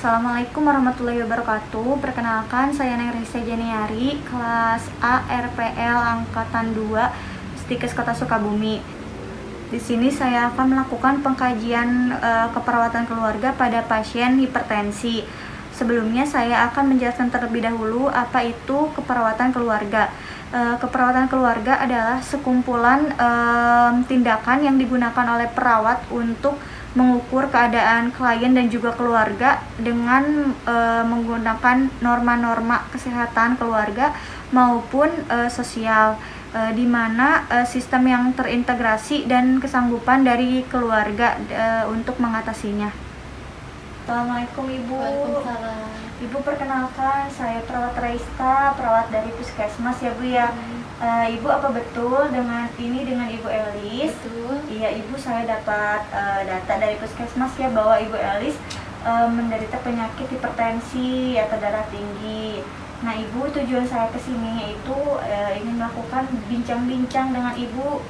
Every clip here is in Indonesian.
Assalamualaikum warahmatullahi wabarakatuh. Perkenalkan, saya Neng Risa Janiari, kelas A RPL Angkatan 2, Stikes Kota Sukabumi. Di sini saya akan melakukan pengkajian keperawatan keluarga pada pasien hipertensi. Sebelumnya saya akan menjelaskan terlebih dahulu apa itu keperawatan keluarga. Keperawatan keluarga adalah sekumpulan tindakan yang digunakan oleh perawat untuk mengukur keadaan klien dan juga keluarga dengan menggunakan norma-norma kesehatan keluarga maupun sosial, di mana sistem yang terintegrasi dan kesanggupan dari keluarga untuk mengatasinya. Assalamualaikum Ibu. Waalaikumsalam. Ibu, perkenalkan, saya perawat Raista, perawat dari Puskesmas ya Bu ya. Ibu, apa betul dengan Ibu Elis? Betul. Iya Ibu, saya dapat data dari Puskesmas ya bahwa Ibu Elis menderita penyakit hipertensi atau darah tinggi. Nah Ibu, tujuan saya kesini yaitu ingin melakukan bincang-bincang dengan Ibu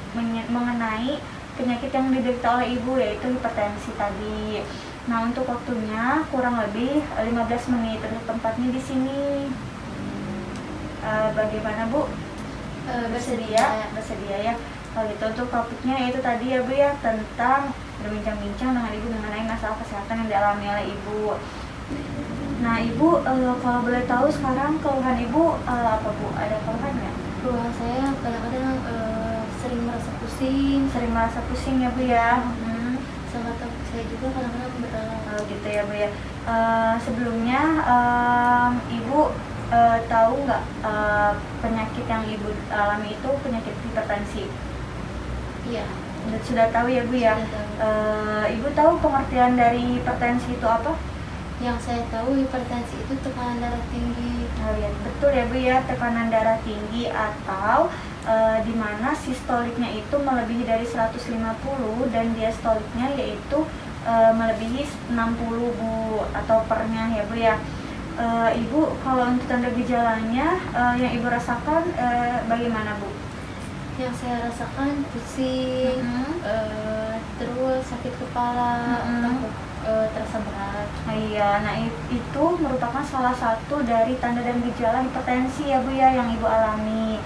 mengenai penyakit yang diderita oleh Ibu, yaitu hipertensi tadi. Nah, untuk waktunya kurang lebih 15 menit untuk tempatnya di sini. Bagaimana Bu? Bersedia ya. Kalau gitu untuk topiknya yaitu tadi ya Bu ya, tentang berbincang-bincang dengan Ibu mengenai masalah kesehatan yang dialami oleh Ibu. Nah Ibu, kalau boleh tahu sekarang keluhan Ibu apa Bu? Ada keluhan nggak? Keluhan saya kadang-kadang sering merasa pusing. Sering merasa pusing ya Bu ya. Sama saya juga kadang-kadang berat. Gitu ya Bu ya. Sebelumnya Ibu tahu nggak penyakit yang Ibu alami itu penyakit hipertensi? Iya. Sudah tahu ya Bu ya. Ibu tahu pengertian dari hipertensi itu apa? Yang saya tahu hipertensi itu tekanan darah tinggi. Ya, betul ya Bu ya, tekanan darah tinggi atau di mana sistoliknya itu melebihi dari 150 dan diastoliknya yaitu melebihi 60 Bu, atau pernya ya Bu ya. Ibu, kalau untuk tanda gejalanya yang Ibu rasakan bagaimana Bu? Yang saya rasakan pusing, terus sakit kepala, terasa berat. Iya, nah itu merupakan salah satu dari tanda dan gejala hipertensi ya Bu ya yang Ibu alami.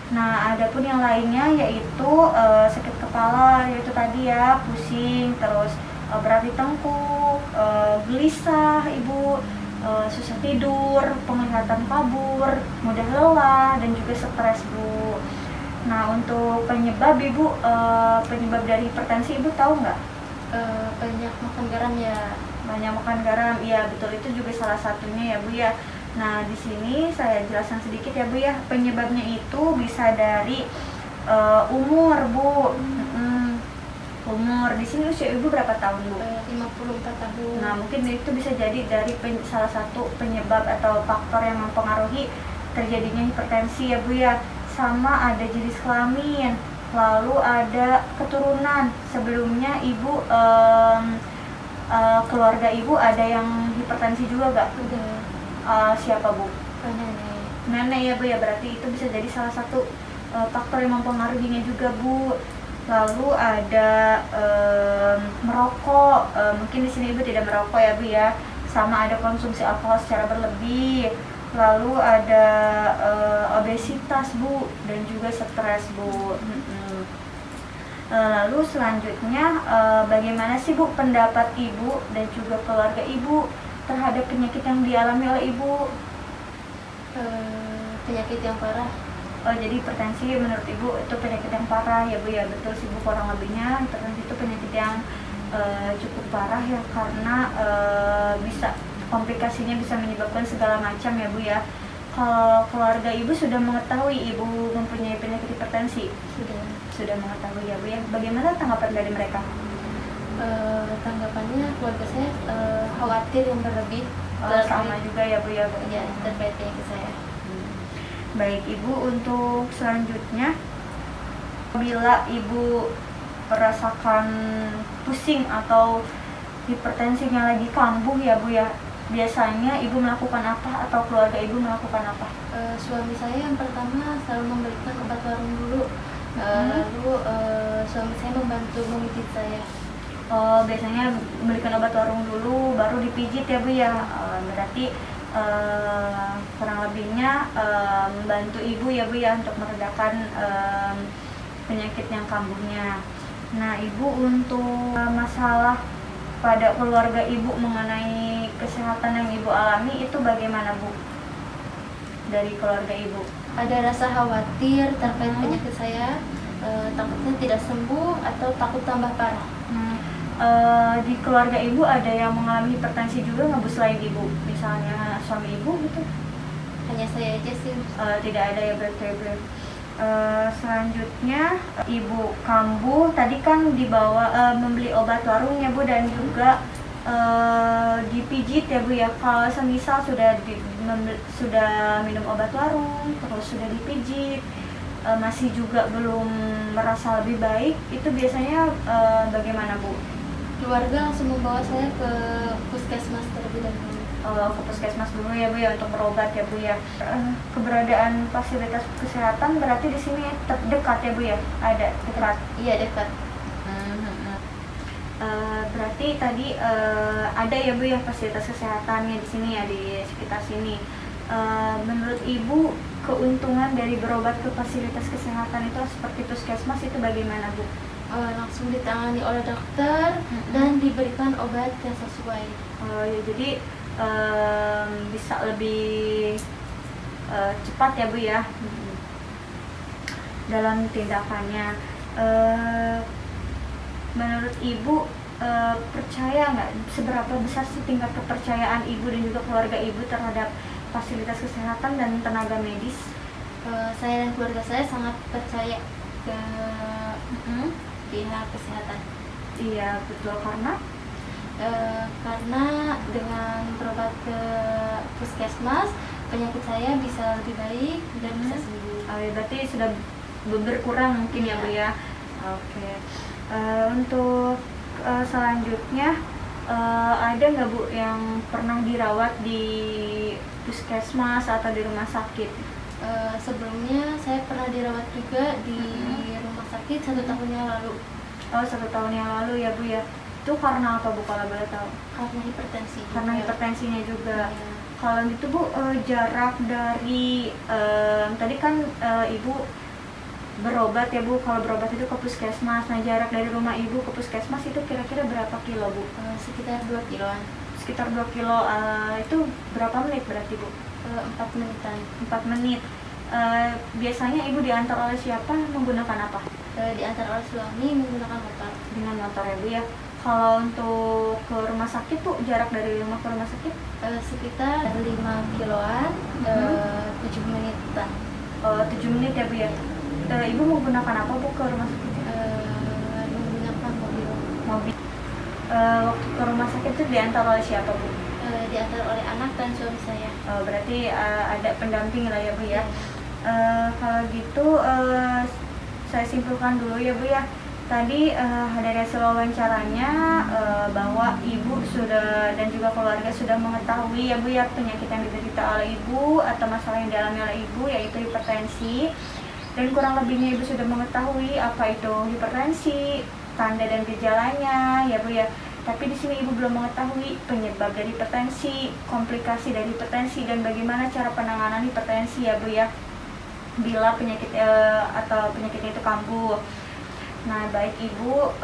Nah, adapun yang lainnya yaitu sakit kepala, yaitu tadi ya, pusing, terus berat di tengkuk, gelisah Ibu, susah tidur, penglihatan kabur, mudah lelah, dan juga stres Bu. Nah, untuk penyebab Ibu, penyebab dari hipertensi Ibu tahu nggak? Banyak makan garam ya. Banyak makan garam, iya betul, itu juga salah satunya ya Bu ya. Nah, di sini saya jelaskan sedikit ya Bu ya. Penyebabnya itu bisa dari umur Bu. Umur. Di sini usia Ibu berapa tahun Bu? 54 tahun. Nah, mungkin itu bisa jadi dari salah satu penyebab atau faktor yang mempengaruhi terjadinya hipertensi ya Bu ya. Sama ada jenis kelamin, lalu ada keturunan. Sebelumnya Ibu keluarga Ibu ada yang hipertensi juga gak? Udah. Siapa Bu? Nenek. Nenek ya Bu ya, berarti itu bisa jadi salah satu faktor yang mempengaruhinya juga Bu. Lalu ada merokok, mungkin di sini Ibu tidak merokok ya Bu ya. Sama ada konsumsi alkohol secara berlebih. Lalu ada obesitas Bu, dan juga stres Bu. Lalu selanjutnya bagaimana sih Bu pendapat Ibu dan juga keluarga Ibu terhadap penyakit yang dialami oleh Ibu? Penyakit yang parah. Jadi hipertensi menurut Ibu itu penyakit yang parah ya Bu ya. Betul sih Bu, kurang lebihnya hipertensi itu penyakit yang cukup parah ya, karena bisa komplikasinya bisa menyebabkan segala macam ya Bu ya. Kalau keluarga Ibu sudah mengetahui Ibu mempunyai penyakit hipertensi? Sudah mengetahui ya Bu ya. Bagaimana tanggapan dari mereka? Tanggapannya keluarga saya khawatir yang berlebih. Sama juga ya Bu ya. Ya, terkait penyakit saya. Baik Ibu, untuk selanjutnya, bila Ibu merasakan pusing atau hipertensinya lagi kambuh ya Bu ya, biasanya Ibu melakukan apa atau keluarga Ibu melakukan apa? Suami saya yang pertama selalu memberikan obat warung dulu. Lalu suami saya membantu memijit saya. Oh, biasanya belikan obat warung dulu, baru dipijit ya Bu ya. Berarti kurang lebihnya membantu Ibu ya Bu ya untuk meredakan penyakit yang kambuhnya. Nah, Ibu untuk masalah pada keluarga Ibu mengenai kesehatan yang Ibu alami itu bagaimana Bu? Dari keluarga Ibu? Ada rasa khawatir terkait penyakit saya, takutnya tidak sembuh atau takut tambah parah. Di keluarga Ibu ada yang mengalami hipertensi juga nggak Bu selain Ibu? Misalnya suami Ibu gitu? Hanya saya aja sih. Tidak ada ya berarti. Selanjutnya Ibu kambuh tadi kan dibawa membeli obat warung ya Bu, dan juga dipijit ya Bu ya. Kalau semisal sudah minum obat warung terus sudah dipijit masih juga belum merasa lebih baik, itu biasanya bagaimana Bu? Keluarga langsung membawa saya ke puskesmas terlebih dahulu. Ke puskesmas dulu ya Bu ya untuk berobat ya Bu ya. Keberadaan fasilitas kesehatan berarti di sini terdekat ya Bu ya? Ada dekat? Iya, dekat. Berarti tadi ada ya Bu ya fasilitas kesehatannya di sini ya, di sekitar sini. Menurut Ibu keuntungan dari berobat ke fasilitas kesehatan itu seperti puskesmas itu bagaimana Bu? Langsung ditangani oleh dokter dan diberikan obat yang sesuai. Ya, jadi bisa lebih cepat ya Bu ya dalam tindakannya. Menurut Ibu percaya nggak, seberapa besar sih tingkat kepercayaan Ibu dan juga keluarga Ibu terhadap fasilitas kesehatan dan tenaga medis? Saya dan keluarga saya sangat percaya ke pihak kesehatan. Iya betul, karena dengan berobat ke puskesmas penyakit saya bisa lebih baik dan bisa sembuh. Berarti sudah berkurang mungkin ya Bu ya. Oke. Untuk selanjutnya ada nggak Bu yang pernah dirawat di puskesmas atau di rumah sakit? Sebelumnya saya pernah dirawat juga di rumah sakit 1 tahun yang lalu. 1 tahun yang lalu ya Bu ya. Itu karena apa Bu kalau boleh tahu? Karena hipertensi. Karena hipertensinya juga. Ya. Kalau gitu Bu, jarak dari tadi kan Ibu berobat ya Bu, kalau berobat itu ke puskesmas. Nah, jarak dari rumah Ibu ke puskesmas itu kira-kira berapa kilo Bu? Sekitar 2 kiloan. Sekitar 2 kilo. Itu berapa menit berarti Bu? 4 menitan. 4 menit. Biasanya Ibu diantar oleh siapa, menggunakan apa? Diantar oleh suami menggunakan motor. Dengan motor ya Bu ya. Kalau untuk ke rumah sakit Bu, jarak dari rumah ke rumah sakit? Sekitar 5 kiloan, 7 menitan. 7 menit ya Bu ya. Ibu menggunakan apa Bu ke rumah sakit? Menggunakan mobil. Waktu ke rumah sakit itu diantar oleh siapa Bu? Diantar oleh anak dan suami saya. Berarti ada pendamping lah ya Bu ya. Kalau gitu saya simpulkan dulu ya Bu ya. Tadi dari hasil wawancaranya bahwa Ibu sudah dan juga keluarga sudah mengetahui ya Bu ya penyakit yang diderita oleh Ibu atau masalah yang dialami oleh Ibu, yaitu hipertensi. Dan kurang lebihnya Ibu sudah mengetahui apa itu hipertensi, tanda dan gejalanya ya Bu ya. Tapi di sini Ibu belum mengetahui penyebab dari hipertensi, komplikasi dari hipertensi, dan bagaimana cara penanganan hipertensi ya Bu ya, bila penyakit atau penyakitnya itu kambuh. Nah, baik Ibu,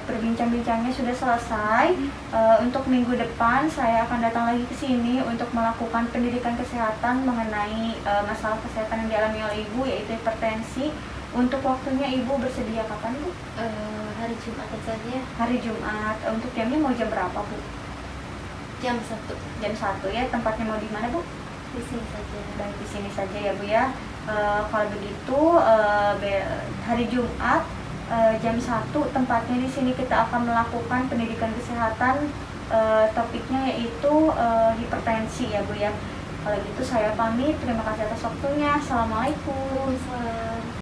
perbincang-bincangnya sudah selesai. Untuk minggu depan saya akan datang lagi ke sini untuk melakukan pendidikan kesehatan mengenai masalah kesehatan yang dialami oleh Ibu, yaitu hipertensi. Untuk waktunya Ibu bersedia kapan Bu? Hari Jumat saja. Hari Jumat. Untuk jamnya mau jam berapa Bu? Jam 1. Jam 1 ya. Tempatnya mau di mana Bu? Di sini saja. Baik, di sini saja ya Bu ya. Kalau begitu hari Jumat jam 1 tempatnya di sini kita akan melakukan pendidikan kesehatan, topiknya yaitu hipertensi ya Bu ya. Kalau gitu saya pamit, terima kasih atas waktunya. Assalamualaikum. Waalaikumsalam.